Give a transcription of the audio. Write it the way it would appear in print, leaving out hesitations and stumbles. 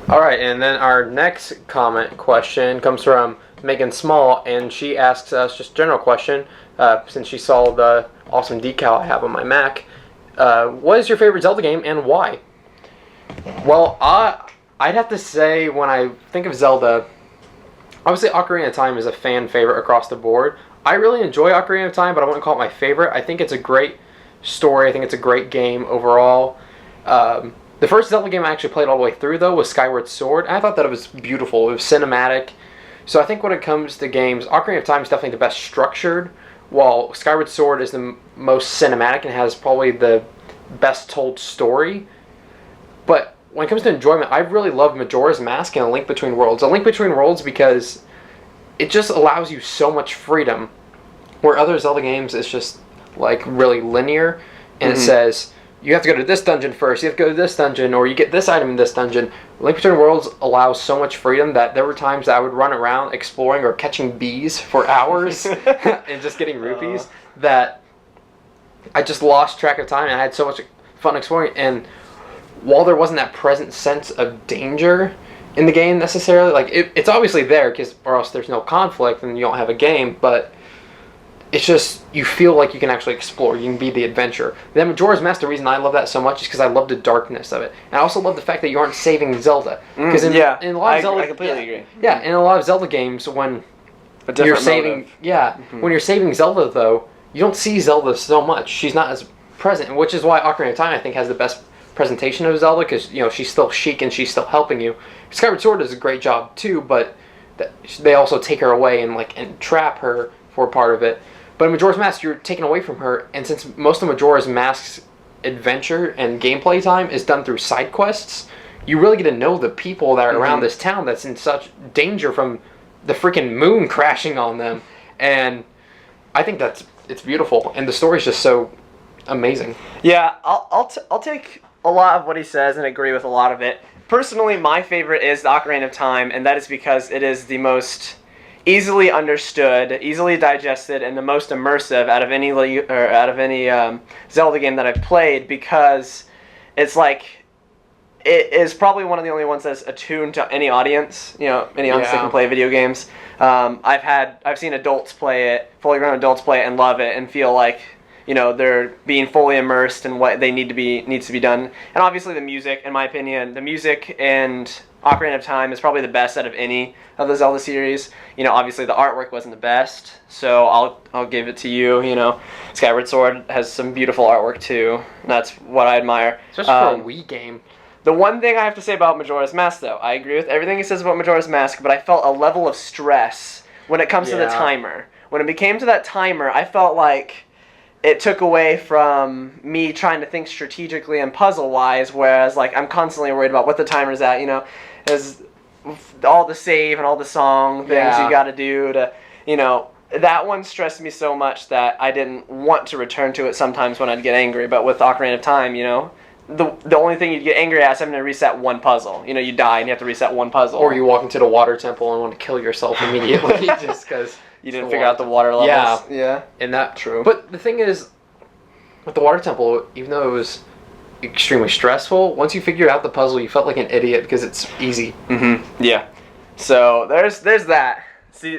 All right, and then our next question comes from Megan Small, and she asks us just a general question, since she saw the awesome decal I have on my Mac. What is your favorite Zelda game and why? Well, I'd have to say when I think of Zelda, obviously Ocarina of Time is a fan favorite across the board. I really enjoy Ocarina of Time, but I wouldn't call it my favorite. I think it's a great story. I think it's a great game overall. The first Zelda game I actually played all the way through, though, was Skyward Sword. I thought that it was beautiful. It was cinematic. So I think when it comes to games, Ocarina of Time is definitely the best structured, while Skyward Sword is the most cinematic and has probably the best told story. But when it comes to enjoyment, I really love Majora's Mask and A Link Between Worlds. A Link Between Worlds because it just allows you so much freedom, where other Zelda games, it's just like really linear, and it says, you have to go to this dungeon first, you have to go to this dungeon, or you get this item in this dungeon. Link Between Worlds allows so much freedom that there were times that I would run around exploring or catching bees for hours and just getting rupees that I just lost track of time, and I had so much fun exploring. And while there wasn't that present sense of danger in the game necessarily, like it's obviously there, or else there's no conflict and you don't have a game, but it's just, you feel like you can actually explore. You can be the adventure. Then Majora's Mask, the reason I love that so much is because I love the darkness of it. And I also love the fact that you aren't saving Zelda. Because in a lot of Zelda, I completely agree. Yeah, in a lot of Zelda games, when you're saving, when you're saving Zelda, though, you don't see Zelda so much. She's not as present, which is why Ocarina of Time, I think, has the best presentation of Zelda, because she's still chic and she's still helping you. Skyward Sword does a great job too, but they also take her away and trap her for part of it. But in Majora's Mask, you're taken away from her, and since most of Majora's Mask's adventure and gameplay time is done through side quests, you really get to know the people that are around this town that's in such danger from the freaking moon crashing on them. And I think it's beautiful, and the story's just so amazing. Yeah, I'll take a lot of what he says and agree with a lot of it. Personally, my favorite is the Ocarina of Time, and that is because it is the most easily understood, easily digested, and the most immersive out of any Zelda game that I've played, because it's like, it is probably one of the only ones that's attuned to any audience, any audience that can play video games. I've seen adults play it, fully grown adults play it and love it and feel like they're being fully immersed in what they needs to be done. And obviously the music, in my opinion, the music and Ocarina of Time is probably the best out of any of the Zelda series. Obviously the artwork wasn't the best, so I'll give it to you. Skyward Sword has some beautiful artwork too. That's what I admire. Especially for a Wii game. The one thing I have to say about Majora's Mask, though, I agree with everything he says about Majora's Mask, but I felt a level of stress when it comes to the timer. When it became to that timer, I felt like it took away from me trying to think strategically and puzzle-wise, whereas I'm constantly worried about what the timer's at, as all the save and all the song things you got to do to, that one stressed me so much that I didn't want to return to it sometimes when I'd get angry. But with Ocarina of Time, the only thing you'd get angry at is having to reset one puzzle. You die and you have to reset one puzzle. Or you walk into the water temple and want to kill yourself immediately just because you didn't figure out the water levels. Yeah. And that true. But the thing is, with the water temple, even though it was extremely stressful, once you figured out the puzzle, you felt like an idiot because it's easy. Yeah. So there's that. See